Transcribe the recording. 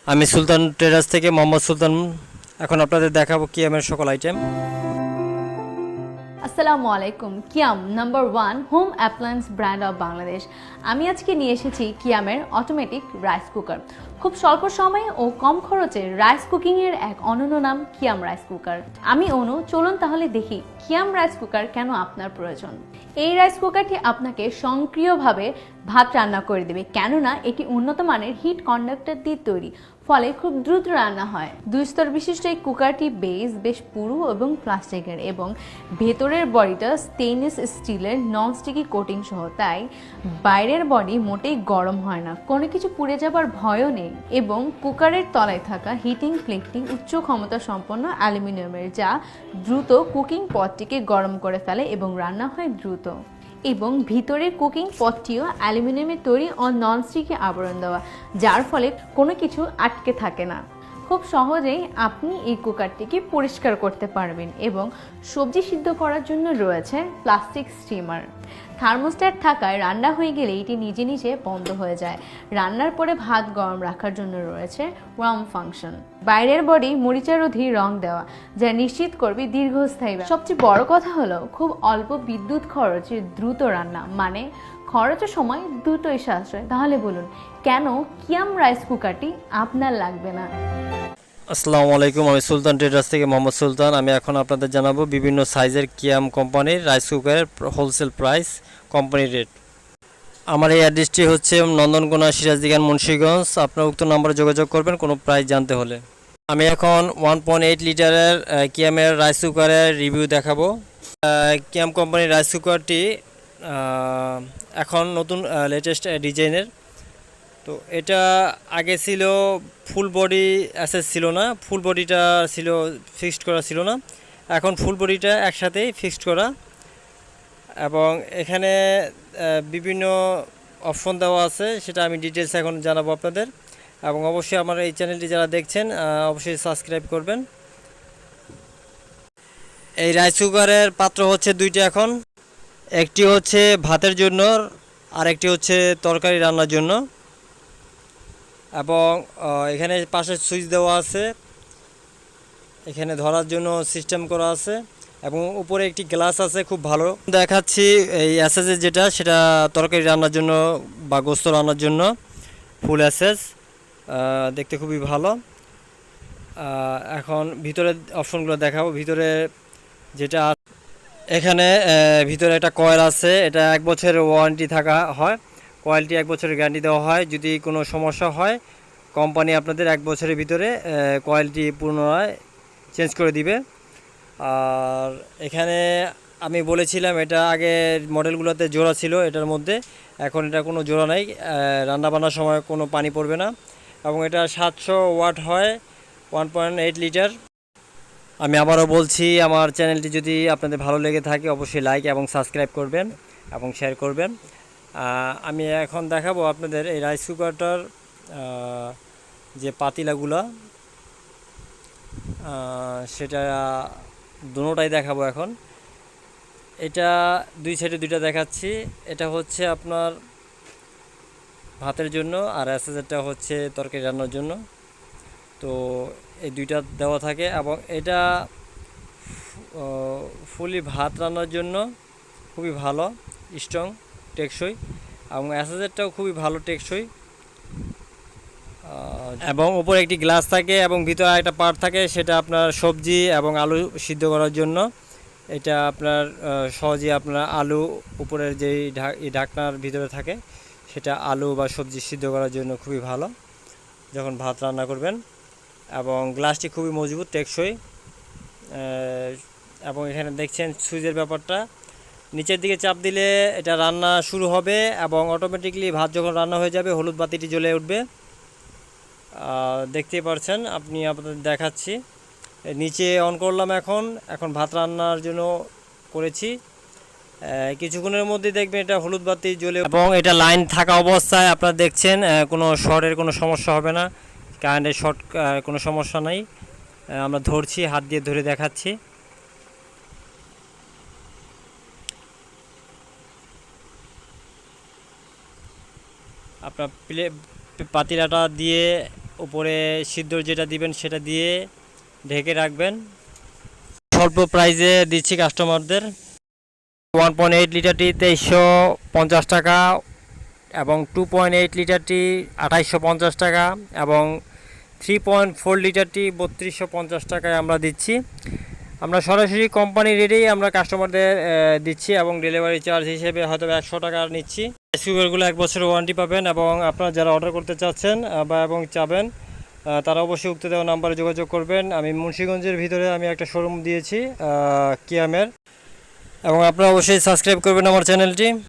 আমি সুলতান ট্রেডার্স থেকে মোহাম্মদ সুলতান। এখন আপনাদের দেখাবো কিয়ামের সকল আইটেম। আসসালামু আলাইকুম। কিয়াম number 1 home appliance brand of Bangladesh. আমি আজকে নিয়ে এসেছি কিয়ামের অটোমেটিক রাইস কুকার। খুব স্বল্প সময়ে ও কম খরচে রাইস কুকিংয়ের এক অনন্য নাম কিয়াম রাইস কুকার। আমি অনু, চলুন তাহলে দেখি কিয়াম রাইস কুকার কেন আপনার প্রয়োজন। এই রাইস কুকারটি আপনাকে স্বয়ংক্রিয়ভাবে ভাত রান্না করে দেবে, কেননা এটি উন্নত মানের হিট কন্ডাক্টর দিয়ে তৈরি, ফলে খুব দ্রুত রান্না হয়। 2 স্তর বিশিষ্ট এই কুকারটি বেশ পুরু এবং প্লাস্টিকের, এবং ভেতরের বডিটা স্টেইনলেস স্টিলের ননস্টিকি কোটিং সহ, তাই বাইরের বডি মোটেই গরম হয় না, কোনো কিছু পুড়ে যাবার ভয়ও নেই। এবং কুকারের তলায় থাকা হিটিং প্লেটটি উচ্চ ক্ষমতা সম্পন্ন অ্যালুমিনিয়ামের, যা দ্রুত কুকিং পটটিকে গরম করে ফেলে এবং রান্না হয় দ্রুত। এবং ভিতরের কুকিং পটটিও অ্যালুমিনিয়ামের তৈরি ও ননস্টিকি আবরণ দেওয়া, যার ফলে কোনো কিছু আটকে থাকে না। খুব সহজেই আপনি এই কুকারটিকে পরিষ্কার করতে পারবেন। এবং সবজি সিদ্ধ করার জন্য রয়েছে প্লাস্টিক স্টিমার। থার্মোস্ট্যাট থাকায় রান্না হয়ে গেলে এটি নিজে নিজে বন্ধ হয়ে যায়। রান্নার পরে ভাত গরম রাখার জন্য রয়েছে ওয়ার্ম ফাংশন। বাইরের বডি মরিচারোধী রং দেওয়া, যা নিশ্চিত করবে দীর্ঘস্থায়ী। সবচেয়ে বড় কথা হলো খুব অল্প বিদ্যুৎ খরচে দ্রুত রান্না, মানে খরচের সময় দুটোই সাশ্রয়। তাহলে বলুন কেন কিয়াম রাইস কুকারটি আপনার লাগবে না। আসসালামু আলাইকুম, আমি সুলতান ট্রেডার্স থেকে মোহাম্মদ সুলতান। আমি এখন আপনাদের জানাবো বিভিন্ন সাইজের কিয়াম কোম্পানির রাইস কুকারের হোলসেল প্রাইস, কোম্পানি রেট। আমার এই অ্যাড্রেসটি হচ্ছে নন্দনকোনা, সিরাজদিগান, মুন্সিগঞ্জ। আপনার উক্ত নম্বরে যোগাযোগ করবেন কোনো প্রাইস জানতে হলে। আমি এখন 1.8 লিটারের কিয়ামের রাইস কুকারের রিভিউ দেখাবো। কিয়াম কোম্পানির রাইস কুকারটি এখন নতুন লেটেস্ট ডিজাইনের। তো এটা আগে ছিল ফুল বডি অ্যাসেস ছিল না, ফুল বডিটা ছিল ফিক্সড করা ছিল না, এখন ফুল বডিটা একসাথেই ফিক্সড করা। এবং এখানে বিভিন্ন অপশন দেওয়া আছে, সেটা আমি ডিটেলস এখন জানাবো আপনাদের। এবং অবশ্যই আমার এই চ্যানেলটি যারা দেখছেন অবশ্যই সাবস্ক্রাইব করবেন। এই রাইস কুকারের পাত্র হচ্ছে দুইটা এখন, একটি হচ্ছে ভাতের জন্য আর একটি হচ্ছে তরকারি রান্নার জন্য। এবং এখানে পাশে সুইচ দেওয়া আছে, এখানে ধরার জন্য সিস্টেম করা আছে, এবং উপরে একটি গ্লাস আছে খুব ভালো দেখাচ্ছি। এই অ্যাসেসের যেটা, সেটা তরকারি রান্নার জন্য বা গোস্ত রান্নার জন্য ফুল অ্যাসেস, দেখতে খুবই ভালো। এখন ভিতরে অপশনগুলো দেখাবো। ভিতরে যেটা এখানে ভিতরে একটা কয়েল আছে, এটা 1 বছরের ওয়ারেন্টি থাকা হয়, কয়েলটি 1 বছরের গ্যারান্টি দেওয়া হয়। যদি কোনো সমস্যা হয় কোম্পানি আপনাদের 1 বছরের ভিতরে কয়েলটি পুনরায় চেঞ্জ করে দিবে। আর এখানে আমি বলেছিলাম এটা আগে মডেলগুলোতে জোড়া ছিল, এটার মধ্যে এখন এটা কোনো জোড়া নাই, রান্নাবান্নার সময় কোনো পানি পড়বে না। এবং এটা 700 ওয়াট হয়, 1.8 লিটার। আমি আবারও বলছি, আমার চ্যানেলটি যদি আপনাদের ভালো লেগে থাকে অবশ্যই লাইক এবং সাবস্ক্রাইব করবেন এবং শেয়ার করবেন। আমি এখন দেখাবো আপনাদের এই রাইস কুকারটার যে পাতিলাগুলা, সেটা দুটোটাই দেখাবো এখন। এটা দুই সাইডে দুইটা দেখাচ্ছি। এটা হচ্ছে আপনার ভাতের জন্য, আর অ্যাসেসেরটা হচ্ছে তরকারি রান্নার জন্য। তো এই দুইটা দেওয়া থাকে, এবং এটা ফুলি ভাত রান্নার জন্য খুবই ভালো, স্ট্রং, টেকসই, এবং অ্যাসেসেরটাও খুবই ভালো, টেকসই। এবং উপরে একটি গ্লাস থাকে এবং ভিতরে একটা পার্ট থাকে, সেটা আপনার সবজি এবং আলু সিদ্ধ করার জন্য। এটা আপনার সহজে আপনার আলু উপরের যেই ঢাকনার ভিতরে থাকে, সেটা আলু বা সবজি সিদ্ধ করার জন্য খুবই ভালো যখন ভাত রান্না করবেন। এবং গ্লাসটি খুবই মজবুত, টেকসই। এবং এখানে দেখছেন সুইচের ব্যাপারটা, নিচের দিকে চাপ দিলে এটা রান্না শুরু হবে, এবং অটোমেটিকলি ভাত যখন রান্না হয়ে যাবে হলুদ বাতিটি জ্বলে উঠবে। দেখতেই পাচ্ছেন, আপনি আপনাদের দেখাচ্ছি। নিচে অন করলাম, এখন ভাত রান্নার জন্য করেছি। কিছুক্ষণের মধ্যে দেখবেন এটা হলুদ বাতি জ্বলে, এবং এটা লাইন থাকা অবস্থায় আপনারা দেখছেন কোনো শর্টের কোনো সমস্যা হবে না, কারেন্টের শর্ট কোনো সমস্যা নাই। আমরা ধরছি, হাত দিয়ে ধরে দেখাচ্ছি। আপনার পাতিলাটা দিয়ে উপরে সিদ্ধ যেটা দিবেন সেটা দিয়ে ঢেকে রাখবেন। স্বল্প প্রাইজে দিচ্ছি কাস্টমারদের। 1.8 লিটারটি 2350 টাকা এবং 2.8 লিটারটি 2850 টাকা এবং 3.4 লিটারটি 3250 টাকায় আমরা দিচ্ছি। আমরা সরাসরি কোম্পানি রেটেই আমরা কাস্টমারদের দিচ্ছি এবং ডেলিভারি চার্জ হিসেবে হয়তো 100 টাকা নিচ্ছি। রাইস কুকারগুলো 1 বছরের ওয়ারেন্টি পাবেন এবং আপনারা যারা অর্ডার করতে চাচ্ছেন এবং চাবেন তারা অবশ্যই উক্ত দেওয়া নাম্বারে যোগাযোগ করবেন। আমি মুন্সিগঞ্জের ভিতরে আমি একটা শোরুম দিয়েছি কিয়ামের, এবং আপনারা অবশ্যই সাবস্ক্রাইব করবেন আমার চ্যানেলটি।